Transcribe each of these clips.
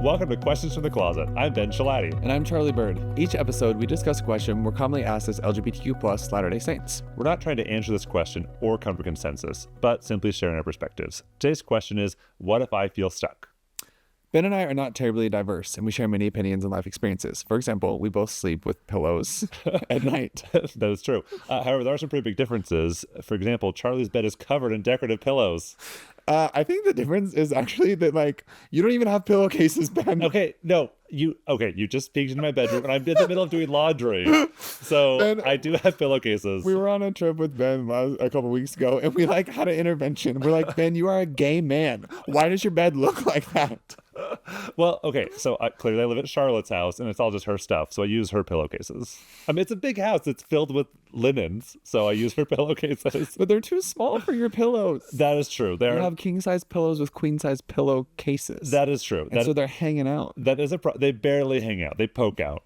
Welcome to Questions from the Closet. I'm Ben Shalati. And I'm Charlie Bird. Each episode, we discuss a question more commonly asked as LGBTQ+ Latter-day Saints. We're not trying to answer this question or come to consensus, but simply sharing our perspectives. Today's question is, what if I feel stuck? Ben and I are not terribly diverse, and we share many opinions and life experiences. For example, we both sleep with pillows at night. That is true. However, there are some pretty big differences. For example, Charlie's bed is covered in decorative pillows. I think the difference is actually that, like, you don't even have pillowcases, Ben. Okay, no. You just peeked into my bedroom, and I'm in the middle of doing laundry. So Ben, I do have pillowcases. We were on a trip with Ben a couple weeks ago, and we, like, had an intervention. We're like, Ben, you are a gay man. Why does your bed look like that? Well, okay, so clearly I live at Charlotte's house, and it's all just her stuff, so I use her pillowcases. I mean, it's a big house. It's filled with linens, so I use her pillowcases. But they're too small for your pillows. That is true. You have king-size pillows with queen-size pillowcases. That is true. And so they're hanging out. That is they barely hang out. They poke out.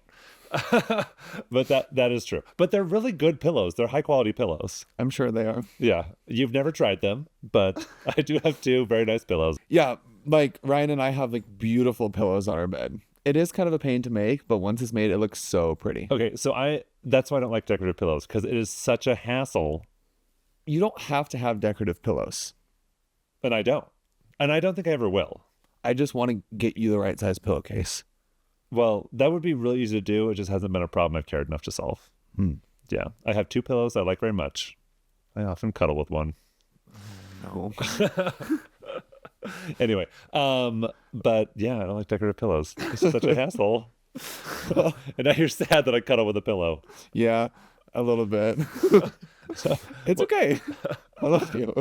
But that is true. But they're really good pillows. They're high-quality pillows. I'm sure they are. Yeah. You've never tried them, but I do have two very nice pillows. Yeah. Like, Ryan and I have, like, beautiful pillows on our bed. It is kind of a pain to make, but once it's made, it looks so pretty. Okay, so that's why I don't like decorative pillows, because it is such a hassle. You don't have to have decorative pillows. And I don't. And I don't think I ever will. I just want to get you the right size pillowcase. Well, that would be really easy to do. It just hasn't been a problem I've cared enough to solve. Yeah, I have two pillows I like very much. I often cuddle with one. No. Anyway, but yeah, I don't like decorative pillows. It's such a hassle. And now you're sad that I cuddle with a pillow. Yeah, a little bit. It's okay. I love you.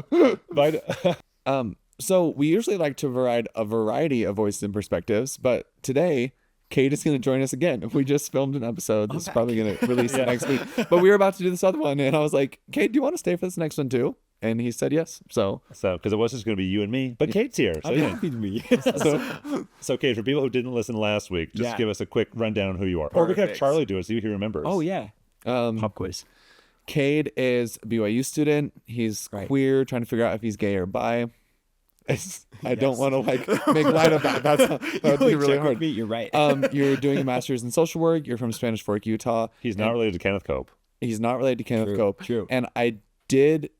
So we usually like to provide a variety of voices and perspectives, but today Kate is going to join us again. We just filmed an episode. This is probably going to release it next week. But we were about to do this other one, and I was like, Kate, do you want to stay for this next one too? And he said yes. So because it was just going to be you and me, but Kate's here. So yeah, me. So Kate, for people who didn't listen last week, just give us a quick rundown of who you are. Perfect. Or we could have Charlie do it, see if he remembers. Oh yeah. Pop quiz. Cade is a BYU student. He's queer, trying to figure out if he's gay or bi. I don't want to make light of that. That would be really hard. You're right. You're doing a master's in social work. You're from Spanish Fork, Utah. He's not related to Kenneth Cope. He's not related to Kenneth Cope. True. And I did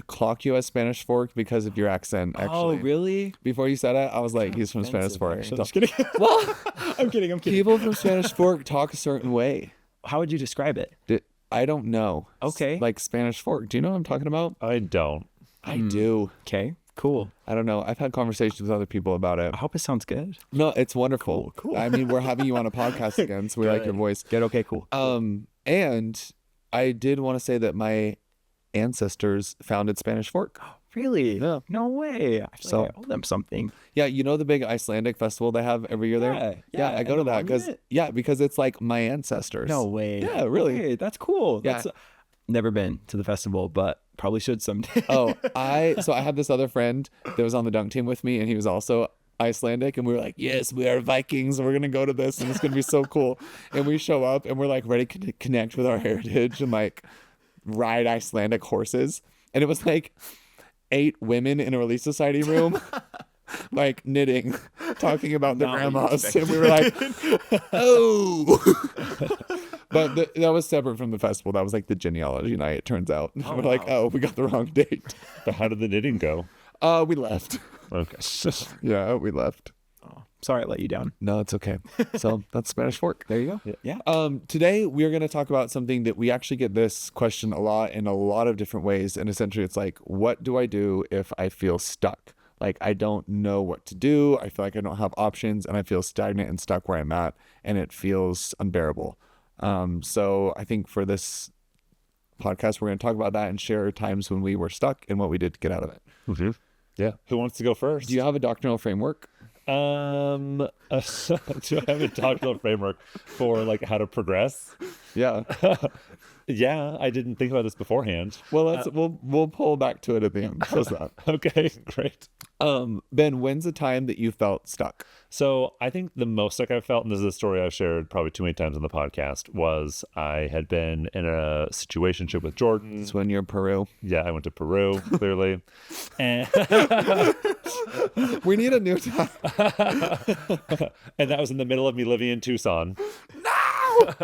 clock you as Spanish Fork because of your accent, actually. Oh, really? Before you said it, I was like, he's from Spanish Fork. I'm just kidding. Well, I'm kidding. People from Spanish Fork talk a certain way. How would you describe it? I don't know. Okay. Like Spanish Fork. Do you know what I'm talking about? I don't. I do. Okay. Cool. I don't know. I've had conversations with other people about it. I hope it sounds good. No, it's wonderful. Cool. I mean, we're having you on a podcast again, so we like your voice. Good. Okay. Cool. And I did want to say that my ancestors founded Spanish Fork. Really? Yeah. No way. I feel like I owe them something. Yeah, you know the big Icelandic festival they have every year there? Yeah, I go to that because it's like my ancestors. No way. Yeah, really. Okay, that's cool. Yeah. Never been to the festival, but probably should someday. I had this other friend that was on the dunk team with me, and he was also Icelandic, and we were like, yes, we are Vikings, and we're gonna go to this, and it's gonna be so cool. And we show up, and we're like ready to connect with our heritage and like ride Icelandic horses. And it was like 8 women in a Relief Society room, like knitting, talking about their grandmas, and we were like, oh. But that was separate from the festival. That was like the genealogy night, it turns out. We're like, we got the wrong date. But how did the knitting go? We left. Okay. Yeah, we left. Oh, sorry I let you down. No, it's okay. So that's Spanish Fork. There you go. Yeah. Today we're going to talk about something that we actually get this question a lot in a lot of different ways. And essentially it's like, what do I do if I feel stuck? Like, I don't know what to do. I feel like I don't have options, and I feel stagnant and stuck where I'm at, and it feels unbearable. So I think for this podcast, we're going to talk about that and share times when we were stuck and what we did to get out of it. Mm-hmm. Yeah. Who wants to go first? Do you have a doctrinal framework? Do I have a doctrinal framework for like how to progress? Yeah. Yeah, I didn't think about this beforehand. Well, we'll pull back to it at the end. How's that? Okay, great. Ben, when's the time that you felt stuck? So I think the most stuck I've felt, and this is a story I've shared probably too many times on the podcast, was I had been in a situationship with Jordan. It's when you're in Peru. Yeah, I went to Peru, clearly. And We need a new time. and that was in the middle of me living in Tucson. No!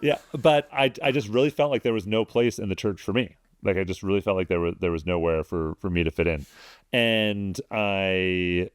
Yeah, but I just really felt like there was no place in the church for me. Like I just really felt like there was nowhere for me to fit in. And I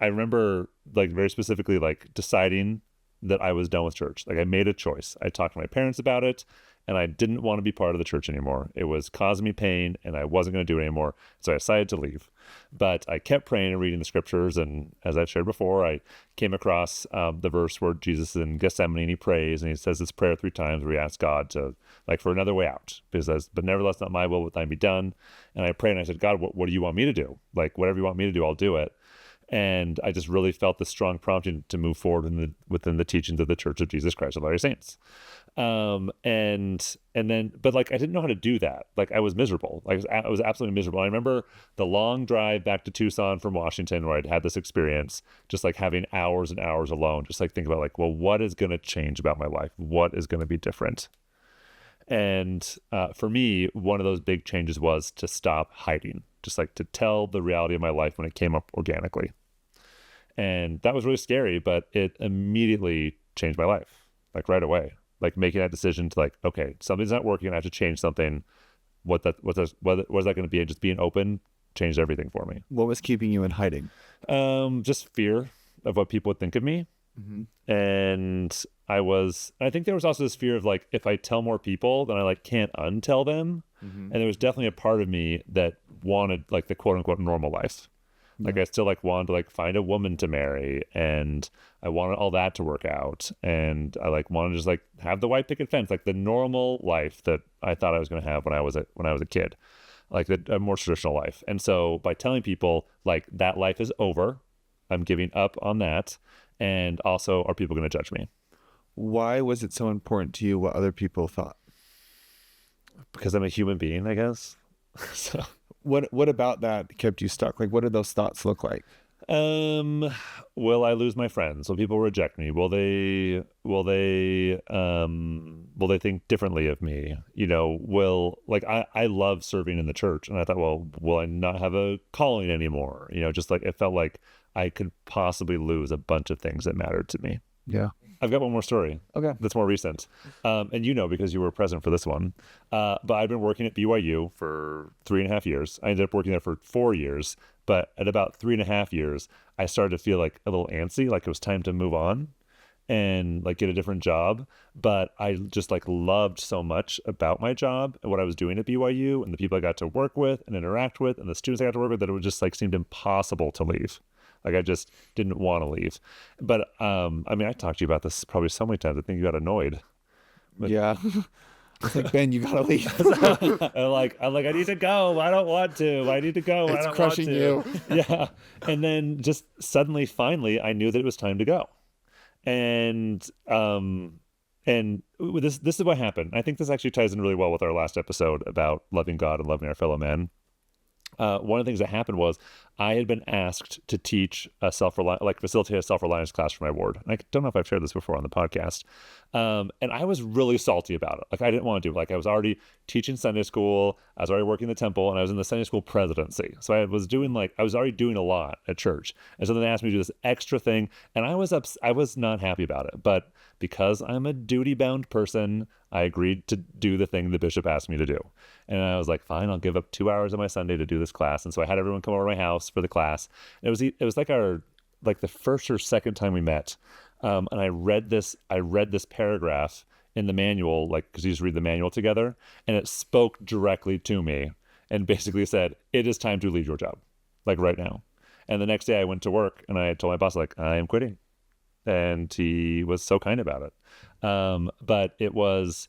remember like very specifically like deciding that I was done with church. Like I made a choice. I talked to my parents about it, and I didn't want to be part of the church anymore. It was causing me pain, and I wasn't going to do it anymore. So I decided to leave. But I kept praying and reading the scriptures, and as I've shared before, I came across the verse where Jesus is in Gethsemane and he prays, and he says this prayer 3 times where he asks God to like for another way out. He says, "But nevertheless, not my will, but thine be done." And I prayed and I said, "God, what do you want me to do? Like whatever you want me to do, I'll do it." And I just really felt the strong prompting to move forward within the teachings of the Church of Jesus Christ of Latter-day Saints. And then, but like, I didn't know how to do that. Like I was miserable. Like I was absolutely miserable. I remember the long drive back to Tucson from Washington where I'd had this experience, just like having hours and hours alone, just like thinking about like, well, what is going to change about my life? What is going to be different? And for me, one of those big changes was to stop hiding, just like to tell the reality of my life when it came up organically. And that was really scary, but it immediately changed my life, like right away. Like making that decision to like, okay, something's not working, I have to change something. What is that going to be? And just being open changed everything for me. What was keeping you in hiding? Just fear of what people would think of me. Mm-hmm. And I think there was also this fear of like, if I tell more people, then I like can't untell them. Mm-hmm. And there was definitely a part of me that wanted like the quote unquote normal life. Like I still like wanted to like find a woman to marry, and I wanted all that to work out, and I like wanted to just like have the white picket fence, like the normal life that I thought I was going to have when I was a kid, like a more traditional life. And so by telling people like that life is over, I'm giving up on that, and also are people going to judge me? Why was it so important to you what other people thought? Because I'm a human being, I guess. So. What about that kept you stuck? Like, what did those thoughts look like? Will I lose my friends? Will people reject me? Will they think differently of me? You know, I love serving in the church, and I thought, well, will I not have a calling anymore? You know, just like it felt like I could possibly lose a bunch of things that mattered to me. Yeah. I've got one more story. Okay. That's more recent. And you know, because you were present for this one. But I've been working at BYU for 3.5 years. I ended up working there for 4 years. But at about 3.5 years, I started to feel like a little antsy, like it was time to move on and like get a different job. But I just like loved so much about my job and what I was doing at BYU and the people I got to work with and interact with and the students I got to work with that it would just like seemed impossible to leave. Like I just didn't want to leave. But I mean, I talked to you about this probably so many times. I think you got annoyed. But... Yeah. It's like, Ben, you gotta leave. I'm like, I need to go. I don't want to. I need to go. It's I don't crushing want to. you. Yeah. And then just suddenly, finally, I knew that it was time to go. And this is what happened. I think this actually ties in really well with our last episode about loving God and loving our fellow man. One of the things that happened was I had been asked to teach facilitate a self-reliance class for my ward. And I don't know if I've shared this before on the podcast. And I was really salty about it. Like I didn't want to do it. Like I was already teaching Sunday school. I was already working the temple, and I was in the Sunday school presidency. So I was already doing a lot at church. And so then they asked me to do this extra thing, and I was not happy about it. But because I'm a duty-bound person, I agreed to do the thing the bishop asked me to do. And I was like, fine, I'll give up 2 hours of my Sunday to do this class. And so I had everyone come over to my house for the class. And it was like the first or second time we met. And I read this paragraph in the manual, like, because you just read the manual together, and it spoke directly to me and basically said, it is time to leave your job, like right now. And the next day I went to work and I told my boss, like, I am quitting. And he was so kind about it. But it was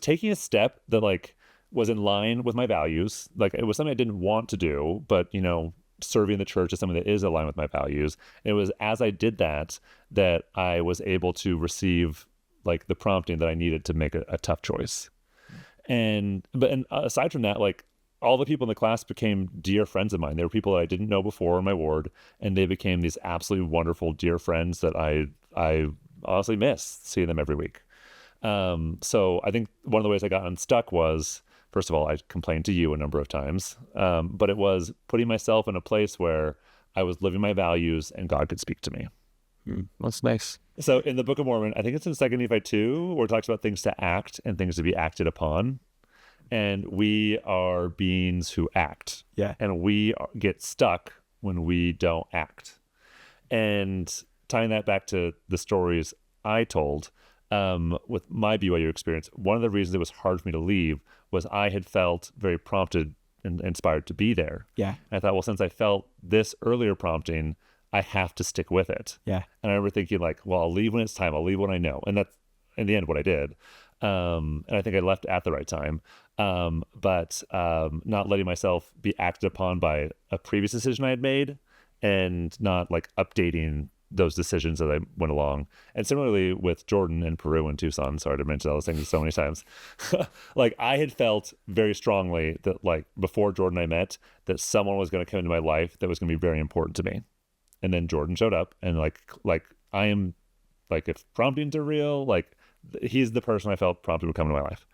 taking a step that like was in line with my values. Like it was something I didn't want to do, but you know, serving the church is something that is aligned with my values. And it was as I did that I was able to receive like the prompting that I needed to make a tough choice. And aside from that, like all the people in the class became dear friends of mine. They were people that I didn't know before in my ward, and they became these absolutely wonderful, dear friends that I honestly miss seeing them every week. So I think one of the ways I got unstuck was, first of all, I complained to you a number of times, but it was putting myself in a place where I was living my values and God could speak to me. That's nice. So in the Book of Mormon, I think it's in 2 Nephi 2, where it talks about things to act and things to be acted upon. And we are beings who act. Yeah. And we get stuck when we don't act. And tying that back to the stories I told, with my BYU experience, one of the reasons it was hard for me to leave was I had felt very prompted and inspired to be there. Yeah. And I thought, well, since I felt this earlier prompting, I have to stick with it. Yeah. And I remember thinking like, well, I'll leave when it's time. I'll leave when I know. And that's in the end what I did. And I think I left at the right time. But not letting myself be acted upon by a previous decision I had made, and not like updating those decisions as I went along. And similarly with Jordan and Peru and Tucson, sorry to mention all those things so many times. Like I had felt very strongly that like before Jordan and I met, that someone was going to come into my life that was going to be very important to me. And then Jordan showed up, and like I am, like if promptings are real, like he's the person I felt prompted would come into my life.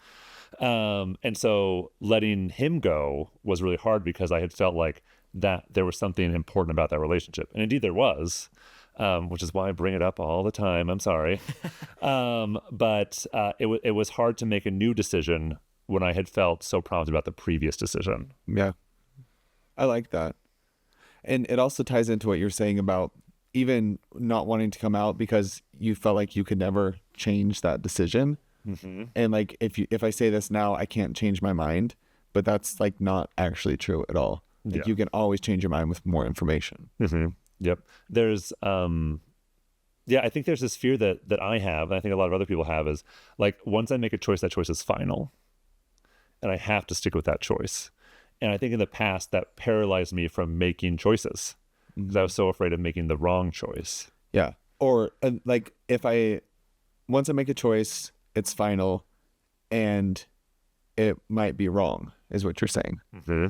And so letting him go was really hard because I had felt like that there was something important about that relationship. And indeed there was, which is why I bring it up all the time. I'm sorry. But it was hard to make a new decision when I had felt so prompted about the previous decision. Yeah. I like that. And it also ties into what you're saying about even not wanting to come out because you felt like you could never change that decision. Mm-hmm. And like, if I say this now, I can't change my mind, but that's like not actually true at all. Like Yeah. you can always change your mind with more information. Mm-hmm. Yep. There's, I think there's this fear that I have, and I think a lot of other people have, is like, once I make a choice, that choice is final. And I have to stick with that choice. And I think in the past that paralyzed me from making choices because I was so afraid of making the wrong choice. Yeah. Or like once I make a choice, it's final and it might be wrong is what you're saying. Mm-hmm.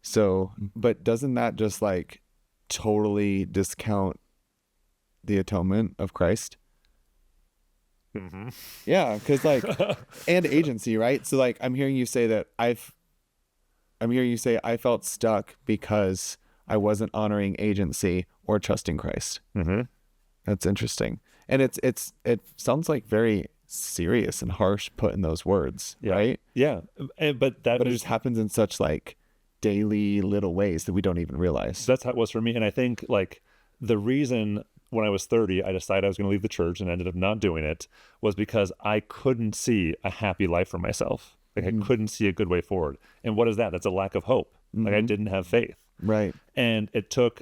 So, but doesn't that just like totally discount the atonement of Christ? Mm-hmm. Yeah. Cause like, and agency, right? So like, I'm hearing you say I felt stuck because I wasn't honoring agency or trusting Christ. Mm-hmm. That's interesting. And it sounds like very serious and harsh put in those words, Yeah. right? Yeah. But But it just happens in such like daily little ways that we don't even realize. that's how it was for me. And I think like the reason when I was 30, I decided I was going to leave the church and ended up not doing it was because I couldn't see a happy life for myself. Like I couldn't see a good way forward. And what is that? That's a lack of hope. Like I didn't have faith. Right. And it took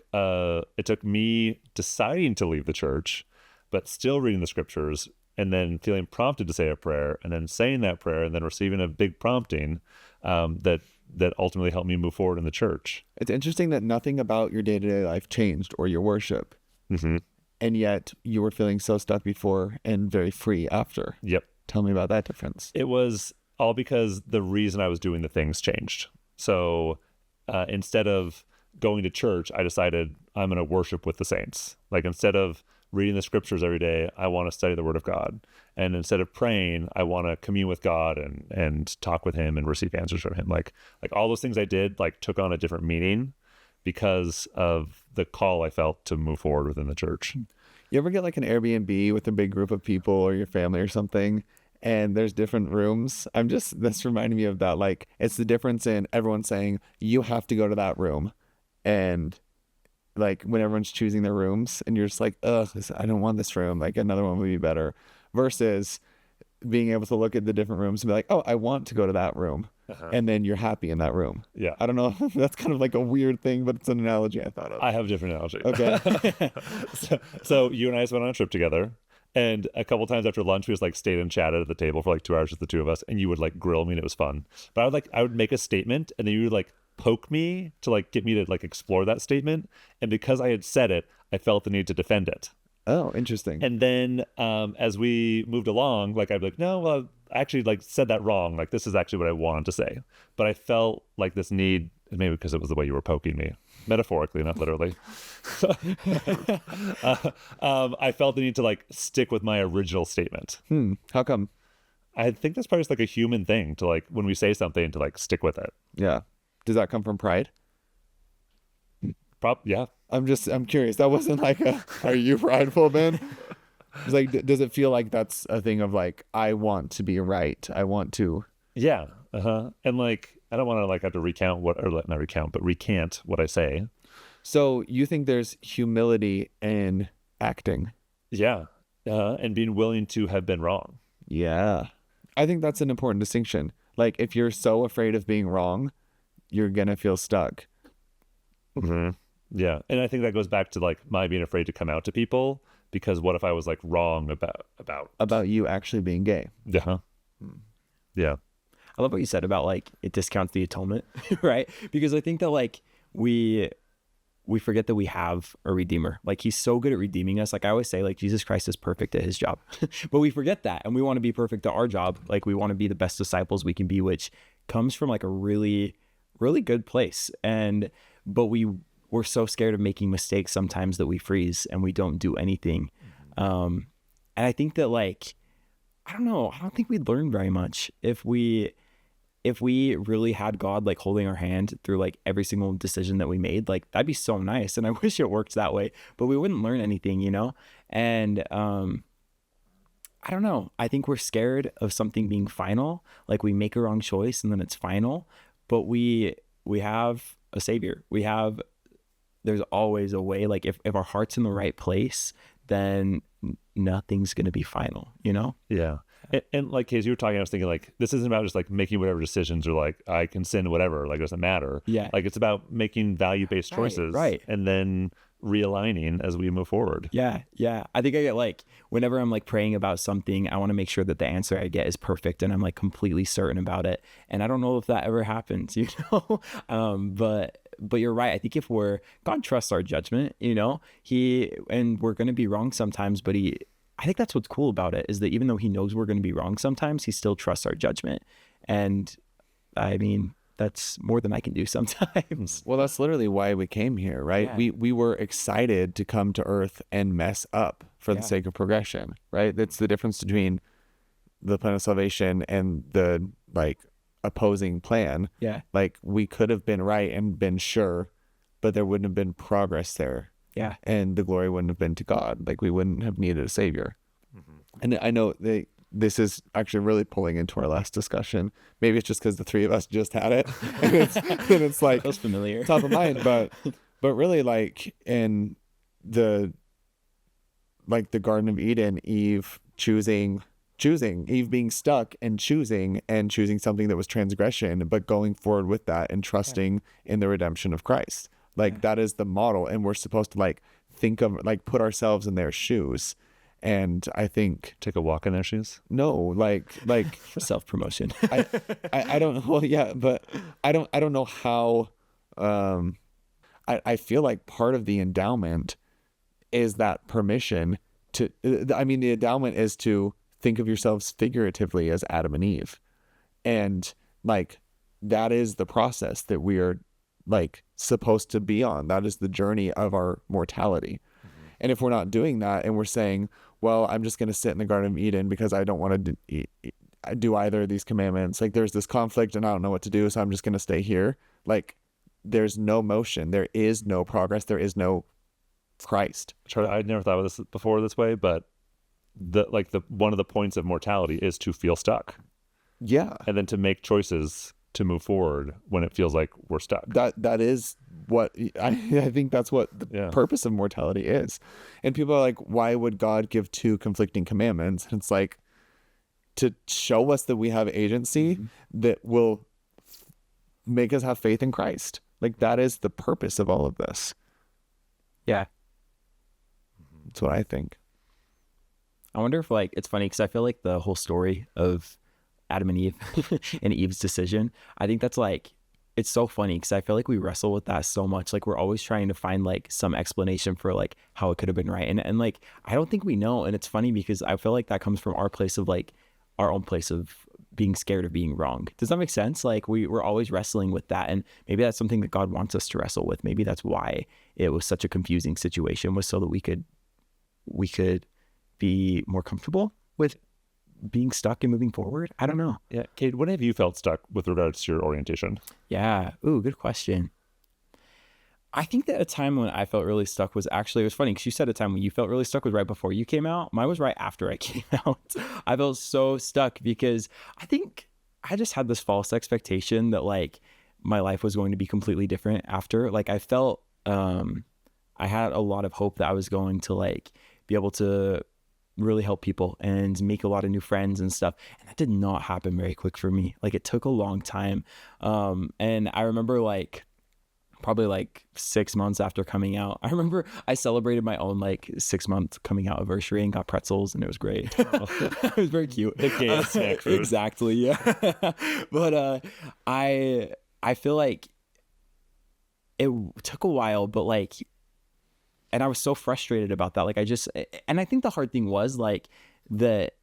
me deciding to leave the church, but still reading the scriptures and then feeling prompted to say a prayer and then saying that prayer and then receiving a big prompting that ultimately helped me move forward in the church. It's interesting that nothing about your day-to-day life changed or your worship. Mm-hmm. And yet you were feeling so stuck before and very free after. Yep. Tell me about that difference. It was all because the reason I was doing the things changed. So instead of going to church, I decided I'm going to worship with the saints. Like instead of reading the scriptures every day, I want to study the word of God. And instead of praying, I want to commune with God and talk with him and receive answers from him. Like all those things I did like took on a different meaning because of the call I felt to move forward within the church. You ever get like an Airbnb with a big group of people or your family or something, and there's different rooms? This reminded me of that. Like, it's the difference in everyone saying, you have to go to that room. And like when everyone's choosing their rooms and you're just like, ugh, I don't want this room. Like another one would be better. Versus being able to look at the different rooms and be like, oh, I want to go to that room. Uh-huh. And then you're happy in that room. Yeah. I don't know. That's kind of like a weird thing, but it's an analogy I thought of. I have a different analogy. Okay. so you and I went on a trip together, and a couple times after lunch, we just like stayed and chatted at the table for like 2 hours with the two of us, and you would like grill me, and it was fun. But I would make a statement, and then you would like poke me to like get me to like explore that statement, and because I had said it, I felt the need to defend it. Oh, interesting. And then as we moved along, like I'd be like, no, well, I actually like said that wrong. Like this is actually what I wanted to say. But I felt like this need, maybe because it was the way you were poking me, metaphorically, not literally. I felt the need to like stick with my original statement. How come? I think that's probably just like a human thing to like, when we say something, to like stick with it. Yeah. Does that come from pride? Yeah. I'm curious. That wasn't like are you prideful, Ben? It's like, does it feel like that's a thing of like, I want to be right. I want to. Yeah. And like, I don't want to like have to recount what, or not recount, but recant what I say. So you think there's humility in acting? Yeah. And being willing to have been wrong. Yeah. I think that's an important distinction. Like if you're so afraid of being wrong, you're going to feel stuck. Mm-hmm. Yeah. And I think that goes back to like my being afraid to come out to people, because what if I was like wrong about you actually being gay? Yeah. Yeah. I love what you said about like it discounts the atonement, right? Because I think that like we forget that we have a redeemer. Like he's so good at redeeming us. Like I always say, like Jesus Christ is perfect at his job, but we forget that, and we want to be perfect at our job. Like we want to be the best disciples we can be, which comes from like a really, really good place. But we're so scared of making mistakes sometimes that we freeze and we don't do anything. And I think that like, I don't know, I don't think we'd learn very much if we really had God like holding our hand through like every single decision that we made. Like that'd be so nice, and I wish it worked that way, but we wouldn't learn anything, you know? And I don't know, I think we're scared of something being final. Like we make a wrong choice and then it's final, but we have a savior. There's always a way. Like if our heart's in the right place, then nothing's going to be final, you know? Yeah. And like, as you were talking, I was thinking like, this isn't about just like making whatever decisions or like, I can sin, whatever, like it doesn't matter. Yeah. Like it's about making value-based choices. Right. And then realigning as we move forward. Yeah. I think I get like, whenever I'm like praying about something, I want to make sure that the answer I get is perfect and I'm like completely certain about it. And I don't know if that ever happens, you know? But you're right. I think if God trusts our judgment, you know, and we're going to be wrong sometimes, but I think that's what's cool about it, is that even though he knows we're going to be wrong sometimes, he still trusts our judgment. And I mean, that's more than I can do sometimes. Well, that's literally why we came here, right? Yeah. We were excited to come to Earth and mess up for the sake of progression, right? That's the difference between the plan of salvation and the like opposing plan. Yeah. Like we could have been right and been sure, but there wouldn't have been progress there. Yeah. And the glory wouldn't have been to God. Like we wouldn't have needed a savior. And I know this is actually really pulling into our last discussion. Maybe it's just because the three of us just had it, and it's like Feels familiar. top of mind. But really, like in the Garden of Eden, Eve choosing, Eve being stuck and choosing something that was transgression, but going forward with that and trusting in the redemption of Christ. Like that is the model, and we're supposed to like think of like put ourselves in their shoes. And I think Take a walk in their shoes. no, like Self-promotion. I don't, well, yeah, but I don't know how. I feel like part of the endowment is that permission to. I mean, the endowment is to think of yourselves figuratively as Adam and Eve, and like that is the process that we are like supposed to be on. That is the journey of our mortality. And if we're not doing that, and we're saying, well, I'm just going to sit in the Garden of Eden because I don't want to do either of these commandments. Like there's this conflict and I don't know what to do, so I'm just going to stay here. Like there's no motion. There is no progress. There is no Christ. I'd never thought of this before this way, but the one of the points of mortality is to feel stuck. Yeah. And then to make choices to move forward when it feels like we're stuck. That is what I think that's what the purpose of mortality is. And people are like, why would God give two conflicting commandments? And it's like to show us that we have agency that will make us have faith in Christ. Like that is the purpose of all of this. Yeah. That's what I think. I wonder if like, it's funny because I feel like the whole story of Adam and Eve and Eve's decision, I think that's like, it's so funny because I feel like we wrestle with that so much. Like we're always trying to find like some explanation for like how it could have been right. And like, I don't think we know. And it's funny because I feel like that comes from our place of like our own place of being scared of being wrong. Does that make sense? Like we're always wrestling with that. And maybe that's something that God wants us to wrestle with. Maybe that's why it was such a confusing situation, was so that we could be more comfortable with being stuck and moving forward. I don't know. Yeah. Kate, when have you felt stuck with regards to your orientation? Yeah. Ooh, good question. I think that a time when I felt really stuck was actually, it was funny because you said a time when you felt really stuck was right before you came out. Mine was right after I came out. I felt so stuck because I think I just had this false expectation that like my life was going to be completely different after. Like I felt, I had a lot of hope that I was going to like be able to really help people and make a lot of new friends and stuff. And that did not happen very quick for me. Like it took a long time. And I remember like probably like 6 months after coming out, I remember I celebrated my own like 6-month coming out anniversary and got pretzels, and it was great. It was very cute. The gay snack food. Exactly. Yeah. But I feel like it took a while, but like, and I was so frustrated about that. Like and I think the hard thing was like that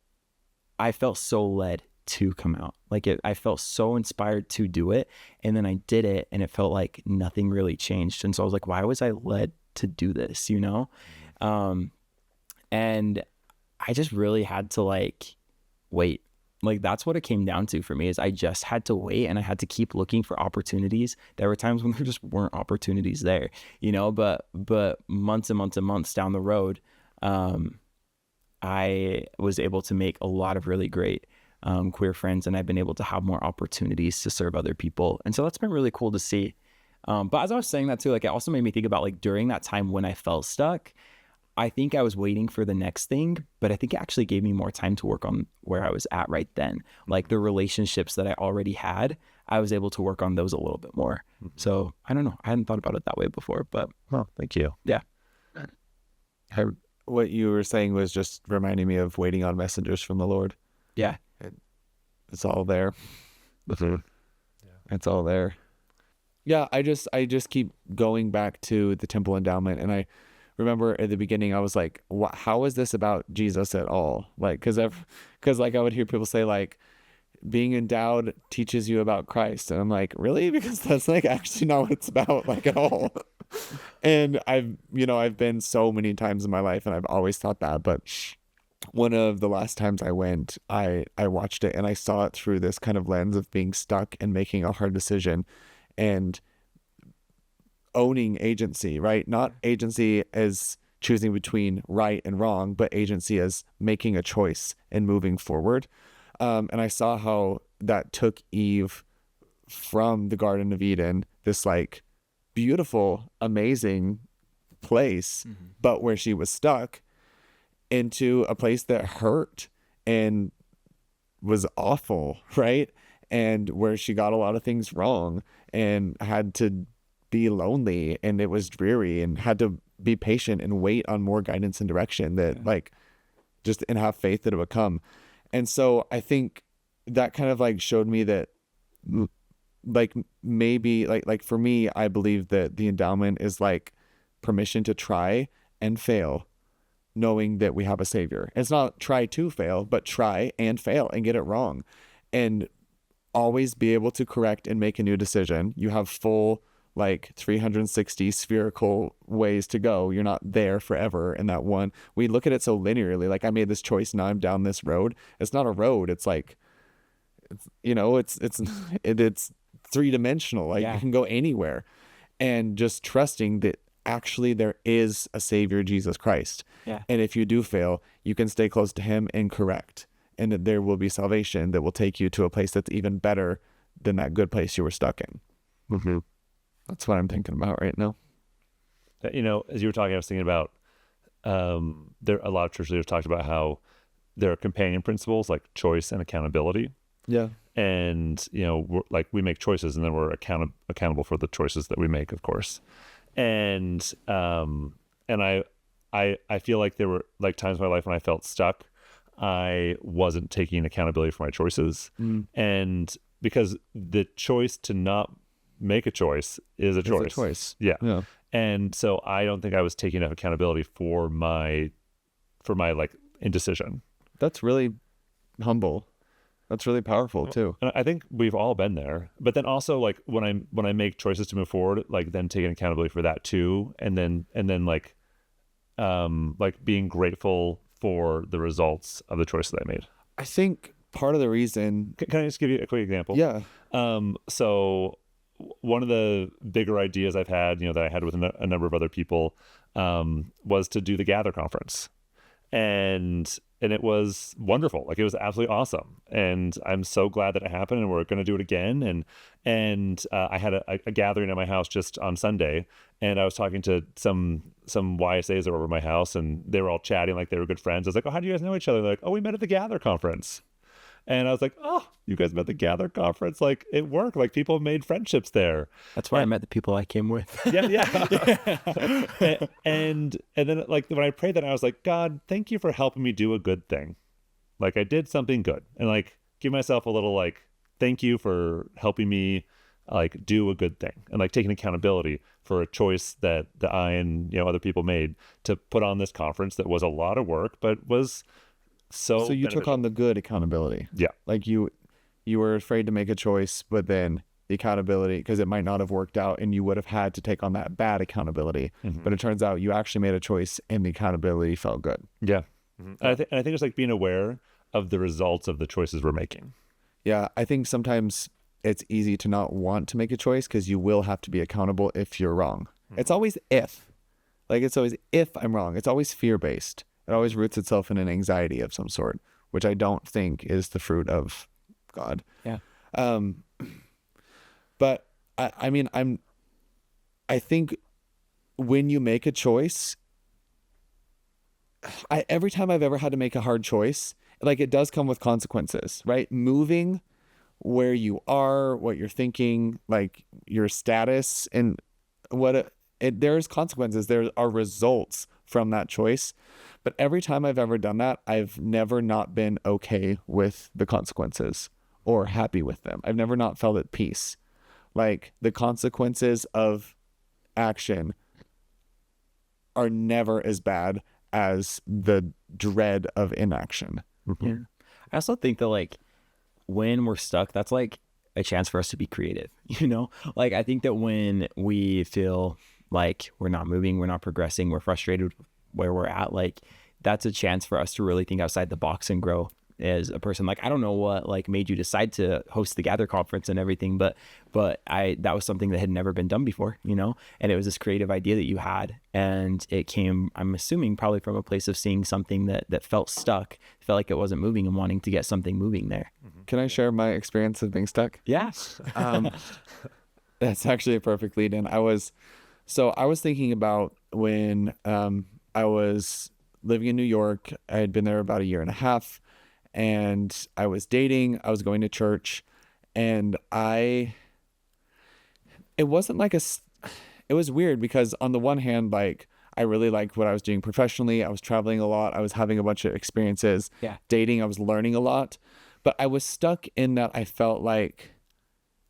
I felt so led to come out. Like I felt so inspired to do it. And then I did it and it felt like nothing really changed. And so I was like, why was I led to do this? You know? And I just really had to like wait. Like that's what it came down to for me, is I just had to wait, and I had to keep looking for opportunities. There were times when there just weren't opportunities there, you know, but months and months and months down the road, I was able to make a lot of really great queer friends, and I've been able to have more opportunities to serve other people. And so that's been really cool to see. But as I was saying that too, like it also made me think about like during that time when I felt stuck, I think I was waiting for the next thing, but I think it actually gave me more time to work on where I was at right then. Like the relationships that I already had, I was able to work on those a little bit more. So I don't know. I hadn't thought about it that way before, but Well, thank you. yeah. What you were saying was just reminding me of waiting on messengers from the Lord. Yeah. It's all there. It's all there. Yeah, I just keep going back to the temple endowment, and I remember at the beginning I was like, how is this about Jesus at all? Like, because like I would hear people say like, being endowed teaches you about Christ, and I'm like, really? Because that's like actually not what it's about, like at all. And I've been so many times in my life, and I've always thought that, but one of the last times I went, I watched it and I saw it through this kind of lens of being stuck and making a hard decision and owning agency, right? Not agency as choosing between right and wrong, but agency as making a choice and moving forward. And I saw how that took Eve from the Garden of Eden, this like beautiful, amazing place, but where she was stuck, into a place that hurt and was awful, right? And where she got a lot of things wrong and had to be lonely, and it was dreary, and had to be patient and wait on more guidance and direction that like just, and have faith that it would come. And so I think that kind of like showed me that like maybe like for me, I believe that the endowment is like permission to try and fail, knowing that we have a savior. It's not try to fail, but try and fail and get it wrong, and always be able to correct and make a new decision. You have full like 360 spherical ways to go. You're not there forever in that one. We look at it so linearly. Like I made this choice, now I'm down this road. It's not a road. It's like, it's three-dimensional. Like you can go anywhere, and just trusting that actually there is a savior, Jesus Christ. Yeah. And if you do fail, you can stay close to him and correct, and that there will be salvation that will take you to a place that's even better than that good place you were stuck in. That's what I'm thinking about right now. You know, as you were talking, I was thinking about there. A lot of church leaders talked about how there are companion principles like choice and accountability. Yeah. And we make choices, and then we're accountable for the choices that we make, of course. And I feel like there were like times in my life when I felt stuck. I wasn't taking accountability for my choices, and because the choice to not make a choice is a It's choice. a choice. Yeah. Yeah. And so I don't think I was taking enough accountability for my like indecision. That's really humble. That's really powerful too. And I think we've all been there. But then also like when I make choices to move forward, like then taking accountability for that too, and then like being grateful for the results of the choices that I made. I think part of the reason. Can I just give you a quick example? Yeah. So one of the bigger ideas I've had, that I had with a number of other people, was to do the Gather conference, and it was wonderful. Like it was absolutely awesome, and I'm so glad that it happened. And we're going to do it again. And I had a gathering at my house just on Sunday, and I was talking to some YSAs that were over my house, and they were all chatting like they were good friends. I was like, "Oh, how do you guys know each other?" They're like, "Oh, we met at the Gather conference." And I was like, "Oh, you guys met at the Gather conference? Like it worked. Like people made friendships there." That's where I met the people I came with. Yeah. And then like when I prayed that, I was like, "God, thank you for helping me do a good thing. Like I did something good." And like give myself a little like thank you for helping me like do a good thing, and like taking accountability for a choice that I and other people made to put on this conference that was a lot of work but was so You took on the good accountability. Yeah. Like you were afraid to make a choice, but then the accountability, because it might not have worked out and you would have had to take on that bad accountability. Mm-hmm. But it turns out you actually made a choice and the accountability felt good. Yeah. Mm-hmm. And I think it's like being aware of the results of the choices we're making. Yeah. I think sometimes it's easy to not want to make a choice because you will have to be accountable if you're wrong. Mm-hmm. It's always if. Like it's always if I'm wrong. It's always fear-based. It always roots itself in an anxiety of some sort, which I don't think is the fruit of God. Yeah. But I mean, I think when you make a choice, every time I've ever had to make a hard choice, like it does come with consequences, right? Moving where you are, what you're thinking, like your status and there's consequences. There are results from that choice. But every time I've ever done that, I've never not been okay with the consequences or happy with them. I've never not felt at peace. Like the consequences of action are never as bad as the dread of inaction. Yeah. I also think that like when we're stuck, that's like a chance for us to be creative, Like I think that when we feel like we're not moving, we're not progressing, we're frustrated where we're at, like that's a chance for us to really think outside the box and grow as a person. Like I don't know what like made you decide to host the Gather conference and everything, but that was something that had never been done before, and it was this creative idea that you had, and it came, I'm assuming, probably from a place of seeing something that felt stuck, felt like it wasn't moving, and wanting to get something moving there. Can I share my experience of being stuck? Yeah. That's actually a perfect lead in. I was thinking about when I was living in New York. I had been there about a year and a half, and I was dating. I was going to church, and it wasn't like it was weird because on the one hand, like I really liked what I was doing professionally. I was traveling a lot. I was having a bunch of experiences. Yeah. Dating, I was learning a lot, but I was stuck in that I felt like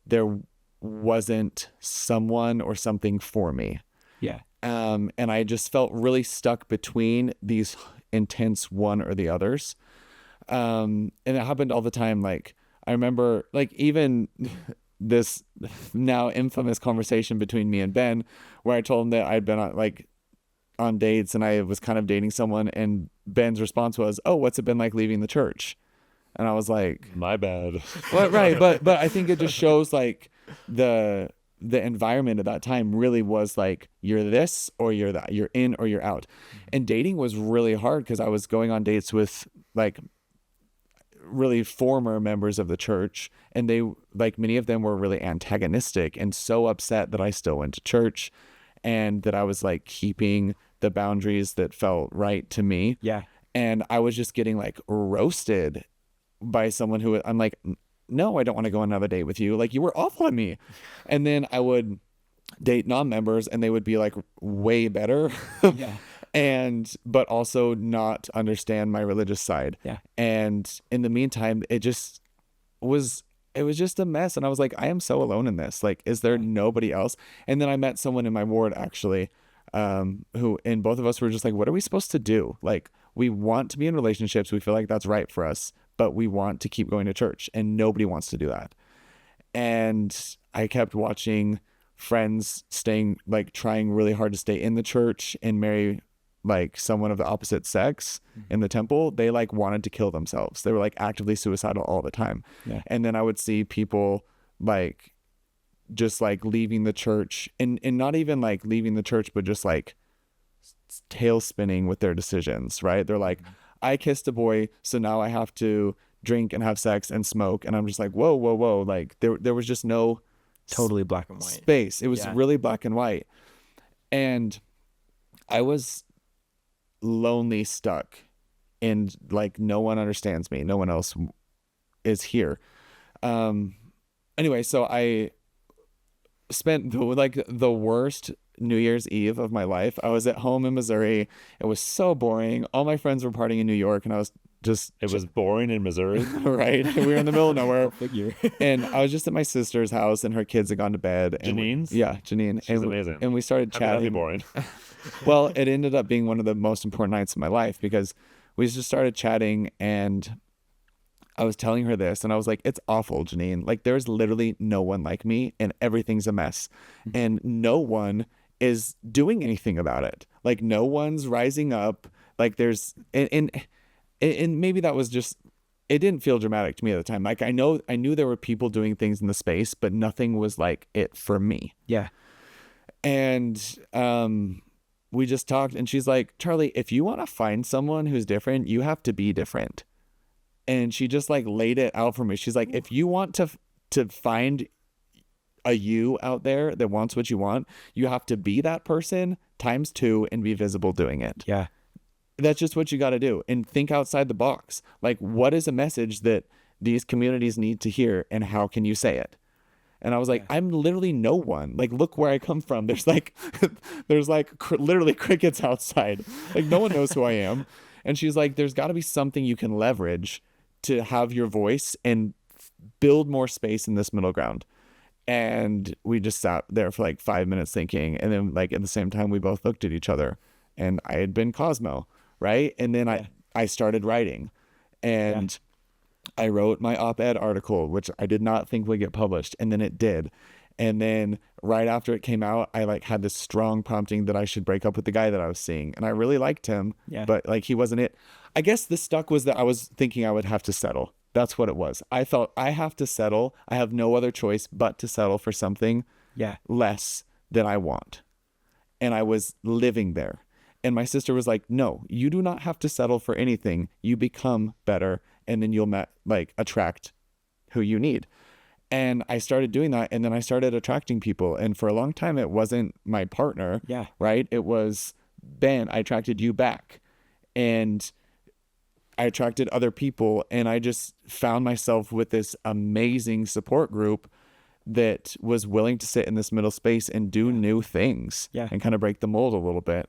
there wasn't someone or something for me. Yeah. And I just felt really stuck between these intense one or the others. And it happened all the time. Like I remember like even this now infamous conversation between me and Ben, where I told him that I'd been on dates and I was kind of dating someone, and Ben's response was, "Oh, what's it been like leaving the church?" And I was like, My bad. well, right. But I think it just shows like the environment at that time really was like, you're this or you're that, you're in or you're out. And dating was really hard because I was going on dates with like really former members of the church, and they, like, many of them were really antagonistic and so upset that I still went to church and that I was like keeping the boundaries that felt right to me. Yeah. And I was just getting like roasted by someone who I'm like, no, I don't want to go on another date with you. Like, you were awful to me. And then I would date non-members and they would be like way better. Yeah. But also not understand my religious side. Yeah. And in the meantime, it it was just a mess. And I was like, I am so alone in this. Like, is there nobody else? And then I met someone in my ward actually, who, and both of us were just like, what are we supposed to do? Like, we want to be in relationships. We feel like that's right for us, but we want to keep going to church, and nobody wants to do that. And I kept watching friends staying, like, trying really hard to stay in the church and marry like someone of the opposite sex in the temple. They like wanted to kill themselves. They were like actively suicidal all the time. Yeah. And then I would see people like just like leaving the church, and not even like leaving the church, but just like tail spinning with their decisions, right? They're like, I kissed a boy, so now I have to drink and have sex and smoke. And I'm just like, whoa, whoa, whoa. Like there was just no Totally black and white. space. It was Yeah. really black and white. And I was lonely, stuck, and like no one understands me. No one else is here. Anyway, so I spent the worst New Year's Eve of my life. I was at home in Missouri. It was so boring. All my friends were partying in New York, and I was just It was boring in Missouri. right. We were in the middle of nowhere. Figure. And I was just at my sister's house, and her kids had gone to bed. And Janine's? yeah, Janine. She's and, amazing. And we started How could that be chatting. boring? Well, it ended up being one of the most important nights of my life, because we just started chatting, and I was telling her this, and I was like, it's awful, Janine. Like, there's literally no one like me, and everything's a mess. And no one is doing anything about it. Like, no one's rising up. Like, there's, and maybe that was just, it didn't feel dramatic to me at the time. Like, I knew there were people doing things in the space, but nothing was like it for me. Yeah. And we just talked, and she's like, Charlie, if you want to find someone who's different, you have to be different. And she just like laid it out for me. She's like, if you want to find a you out there that wants what you want, you have to be that person times 2 and be visible doing it. Yeah. That's just what you got to do, and think outside the box. Like, what is a message that these communities need to hear, and how can you say it? And I was like, I'm literally no one. Like, look where I come from. There's like, literally crickets outside. Like, no one knows who I am. And she's like, there's got to be something you can leverage to have your voice and build more space in this middle ground. And we just sat there for like 5 minutes thinking. And then like at the same time, we both looked at each other, and I had been Cosmo. Right. And then I started writing, and I wrote my op-ed article, which I did not think would get published. And then it did. And then right after it came out, I like had this strong prompting that I should break up with the guy that I was seeing. And I really liked him, but like he wasn't it. I guess the stuck was that I was thinking I would have to settle. That's what it was. I thought, I have to settle. I have no other choice but to settle for something less than I want. And I was living there. And my sister was like, no, you do not have to settle for anything. You become better, and then you'll attract who you need. And I started doing that, and then I started attracting people. And for a long time, it wasn't my partner, right? It was, Ben, I attracted you back. And I attracted other people, and I just found myself with this amazing support group that was willing to sit in this middle space and do new things and kind of break the mold a little bit.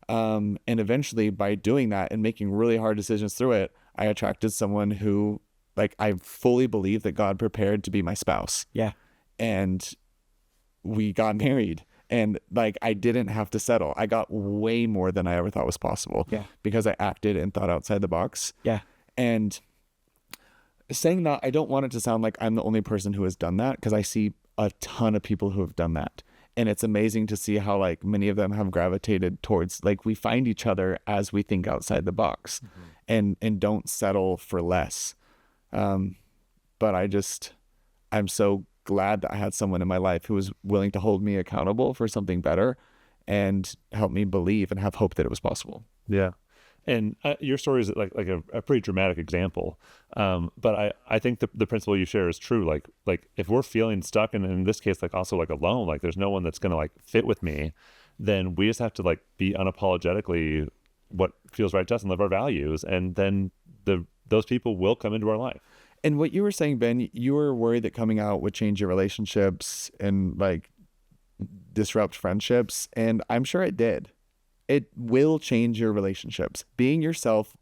And eventually, by doing that and making really hard decisions through it, I attracted someone who, like, I fully believe that God prepared to be my spouse. Yeah. And we got married, and like, I didn't have to settle. I got way more than I ever thought was possible. Yeah. Because I acted and thought outside the box. Yeah. And saying that, I don't want it to sound like I'm the only person who has done that, because I see a ton of people who have done that. And it's amazing to see how like many of them have gravitated towards, like, we find each other as we think outside the box and don't settle for less. But I'm so glad that I had someone in my life who was willing to hold me accountable for something better and help me believe and have hope that it was possible. Yeah. And your story is like a pretty dramatic example. But I think the principle you share is true. Like if we're feeling stuck, and in this case, like also like alone, like there's no one that's going to like fit with me, then we just have to like be unapologetically what feels right to us and live our values. And then those people will come into our life. And what you were saying, Ben, you were worried that coming out would change your relationships and like disrupt friendships. And I'm sure it did. It will change your relationships. Being yourself,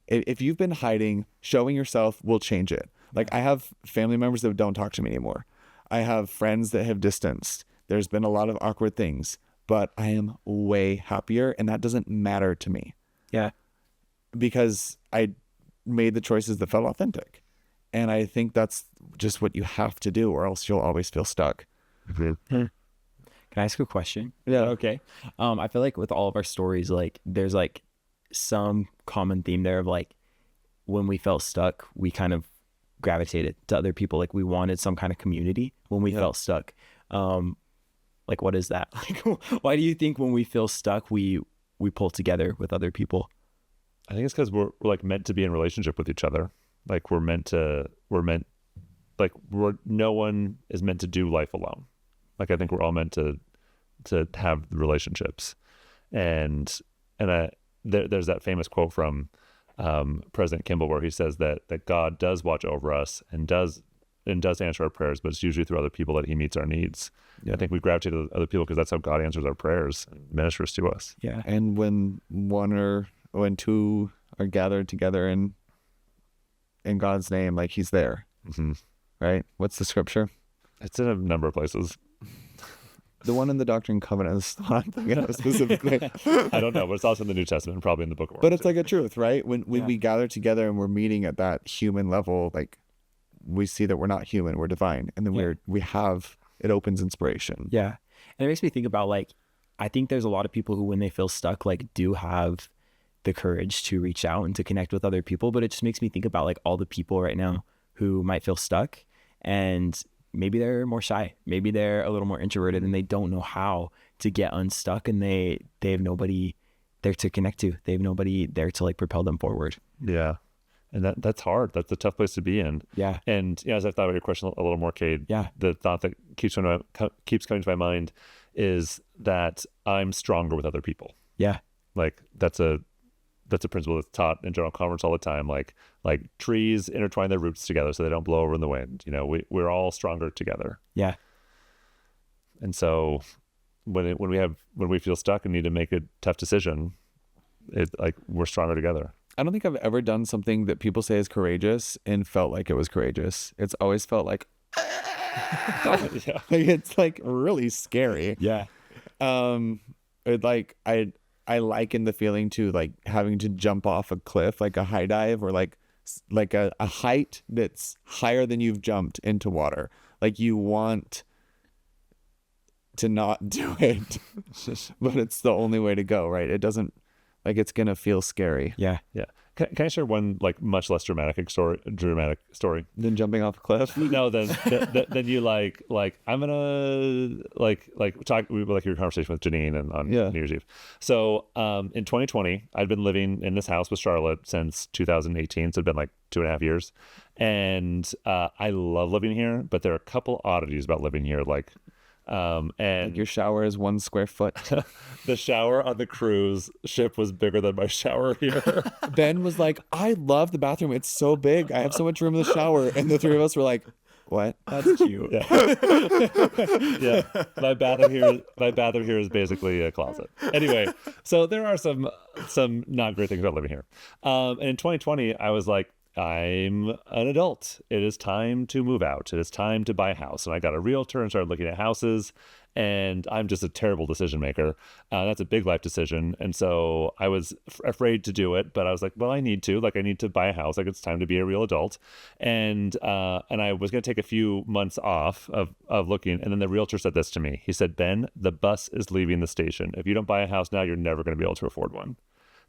if you've been hiding, showing yourself will change it. Like I have family members that don't talk to me anymore. I have friends that have distanced. There's been a lot of awkward things, but I am way happier, and that doesn't matter to me Yeah. because I made the choices that felt authentic. And I think that's just what you have to do, or else you'll always feel stuck. Can I ask a question? Yeah. Okay. I feel like with all of our stories, like there's like some common theme there of like when we felt stuck, we kind of gravitated to other people. Like we wanted some kind of community when we felt stuck. Like what is that? Like, why do you think when we feel stuck, we pull together with other people? I think it's because we're like meant to be in relationship with each other. Like no one is meant to do life alone. Like I think we're all meant to have relationships, and there's that famous quote from President Kimball where he says that God does watch over us and does answer our prayers, but it's usually through other people that he meets our needs. Yeah. I think we gravitate to other people because that's how God answers our prayers and ministers to us. Yeah. And when two are gathered together in God's name, like he's there. Mm-hmm. Right? What's the scripture? It's in a number of places. The one in the Doctrine and Covenants is the one I'm thinking of specifically. I don't know, but it's also in the New Testament, probably in the Book of Mormon. But it's like a truth, right? When we gather together and we're meeting at that human level, like we see that we're not human, we're divine. And then it opens inspiration. Yeah. And it makes me think about like, I think there's a lot of people who, when they feel stuck, like do have the courage to reach out and to connect with other people. But it just makes me think about like all the people right now who might feel stuck, and maybe they're more shy, maybe they're a little more introverted, and they don't know how to get unstuck, and they have nobody there to connect to. They have nobody there to like propel them forward. Yeah. And that's hard. That's a tough place to be in. Yeah. And as I've thought about your question a little more, Kade, the thought that keeps coming to my mind is that I'm stronger with other people. Yeah. Like that's a principle that's taught in general conference all the time. Like trees intertwine their roots together so they don't blow over in the wind. You know, we're all stronger together. Yeah. And so when we feel stuck and need to make a tough decision, we're stronger together. I don't think I've ever done something that people say is courageous and felt like it was courageous. It's always felt like, Yeah. like it's like really scary. Yeah. I liken the feeling to like having to jump off a cliff, like a high dive, or like a height that's higher than you've jumped into water. Like you want to not do it, but it's the only way to go, right? It doesn't, like, it's gonna feel scary. Yeah. Yeah. Can I share one like much less dramatic story? Than jumping off a cliff. No, then you like I'm gonna like talk like your conversation with Janine and on New Year's Eve. So in 2020, I'd been living in this house with Charlotte since 2018, so it'd been like 2.5 years, and I love living here, but there are a couple oddities about living here, and like your shower is 1 square foot. The shower on the cruise ship was bigger than my shower here. Ben was like, I love the bathroom. It's so big. I have so much room in the shower. And the three of us were like, what? That's cute. Yeah. Yeah. My bathroom here is basically a closet. Anyway, so there are some not great things about living here. And in 2020, I was like, I'm an adult. It is time to move out. It is time to buy a house. And I got a realtor and started looking at houses. And I'm just a terrible decision maker. That's a big life decision. And so I was afraid to do it, but I was like, well, I need to buy a house. Like it's time to be a real adult. And I was going to take a few months off of looking. And then the realtor said this to me. He said, Ben, the bus is leaving the station. If you don't buy a house now, you're never going to be able to afford one.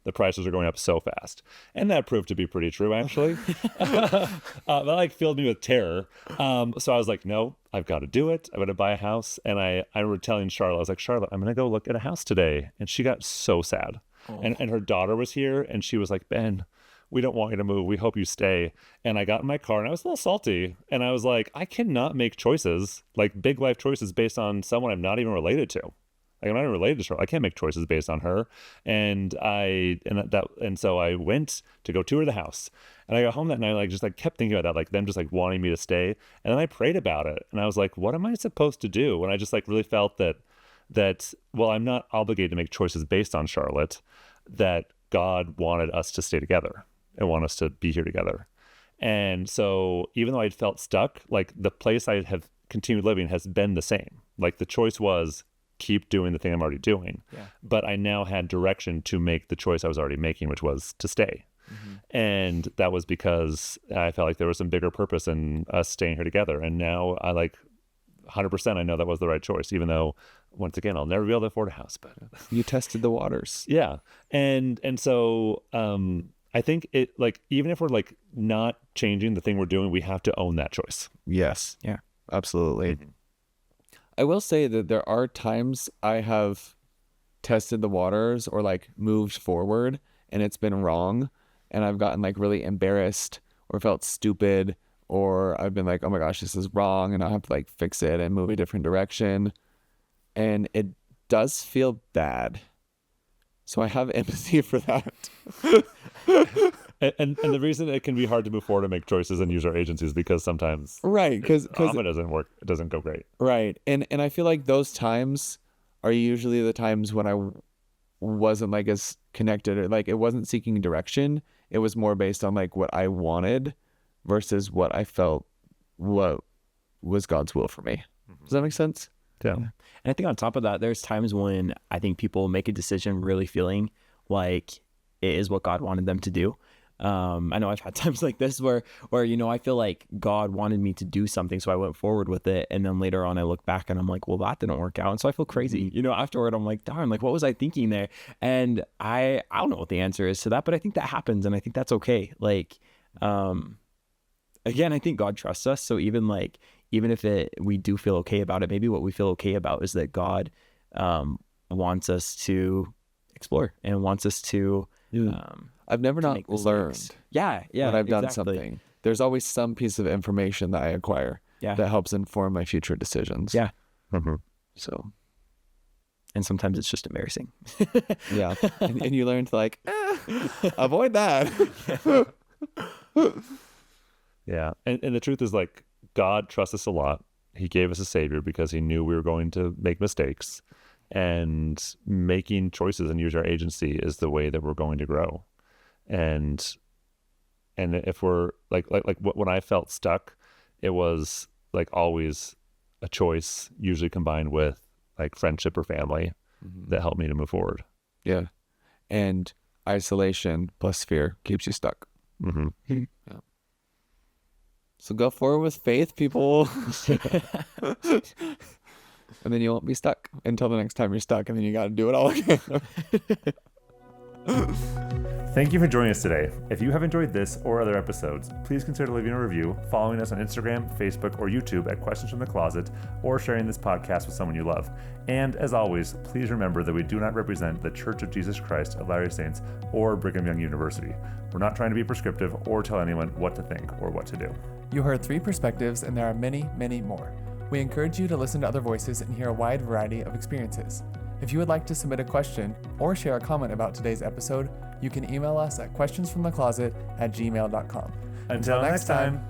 The prices are going up so fast. And that proved to be pretty true, actually. That filled me with terror. So I was like, no, I've got to do it. I'm going to buy a house. And I remember telling Charlotte, I was like, Charlotte, I'm going to go look at a house today. And she got so sad. Oh. And her daughter was here. And she was like, Ben, we don't want you to move. We hope you stay. And I got in my car and I was a little salty. And I was like, I cannot make choices, like big life choices based on someone I'm not even related to. Like I'm not even related to Charlotte. I can't make choices based on her. And so I went to go tour the house. And I got home that night, kept thinking about that, like them just like wanting me to stay. And then I prayed about it. And I was like, what am I supposed to do? And I just like really felt that well, I'm not obligated to make choices based on Charlotte, that God wanted us to stay together and want us to be here together. And so even though I'd felt stuck, like the place I have continued living has been the same. Like the choice was keep doing the thing I'm already doing. Yeah. But I now had direction to make the choice I was already making, which was to stay. And that was because I felt like there was some bigger purpose in us staying here together. And now I 100% I know that was the right choice, even though once again, I'll never be able to afford a house, but You tested the waters. yeah. And so I think it even if we're not changing the thing we're doing, we have to own that choice. Yes. Yeah. Absolutely. I will say that there are times I have tested the waters or moved forward and it's been wrong. And I've gotten really embarrassed or felt stupid, or I've been like, oh my gosh, this is wrong. And I have to fix it and move a different direction. And it does feel bad. So I have empathy for that. And the reason it can be hard to move forward and make choices and use our agencies is because sometimes Right. Because it doesn't work. It doesn't go great. Right. And I feel like those times are usually the times when I wasn't as connected, or it wasn't seeking direction. It was more based on what I wanted versus what I felt what was God's will for me. Does that make sense? Yeah. And I think on top of that, there's times when I think people make a decision really feeling like it is what God wanted them to do. I know I've had times like this where I feel like God wanted me to do something, so I went forward with it, and then later on I look back and I'm like, well, that didn't work out, and so I feel crazy. Afterward I'm like, darn, what was I thinking there? And I don't know what the answer is to that, but I think that happens, and I think that's okay. Again, I think God trusts us, so even if we do feel okay about it, maybe what we feel okay about is that God wants us to explore and wants us to I've never not learned when I've done something. There's always some piece of information that I acquire that helps inform my future decisions. Yeah. So, and sometimes it's just embarrassing. Yeah. And you learn to avoid that. Yeah. And the truth is God trusts us a lot. He gave us a savior because he knew we were going to make mistakes, and making choices and use our agency is the way that we're going to grow. And if we're when I felt stuck, it was always a choice, usually combined with friendship or family, that helped me to move forward. Yeah. And isolation plus fear keeps you stuck. Mm-hmm. Yeah. So go forward with faith, people. And then you won't be stuck until the next time you're stuck, and then you got to do it all again. Thank you for joining us today. If you have enjoyed this or other episodes, please consider leaving a review, following us on Instagram, Facebook, or YouTube at Questions from the Closet, or sharing this podcast with someone you love. And as always, please remember that we do not represent the Church of Jesus Christ of Latter-day Saints or Brigham Young University. We're not trying to be prescriptive or tell anyone what to think or what to do. You heard 3 perspectives, and there are many, many more. We encourage you to listen to other voices and hear a wide variety of experiences. If you would like to submit a question or share a comment about today's episode, you can email us at questionsfromthecloset@gmail.com. Until next time.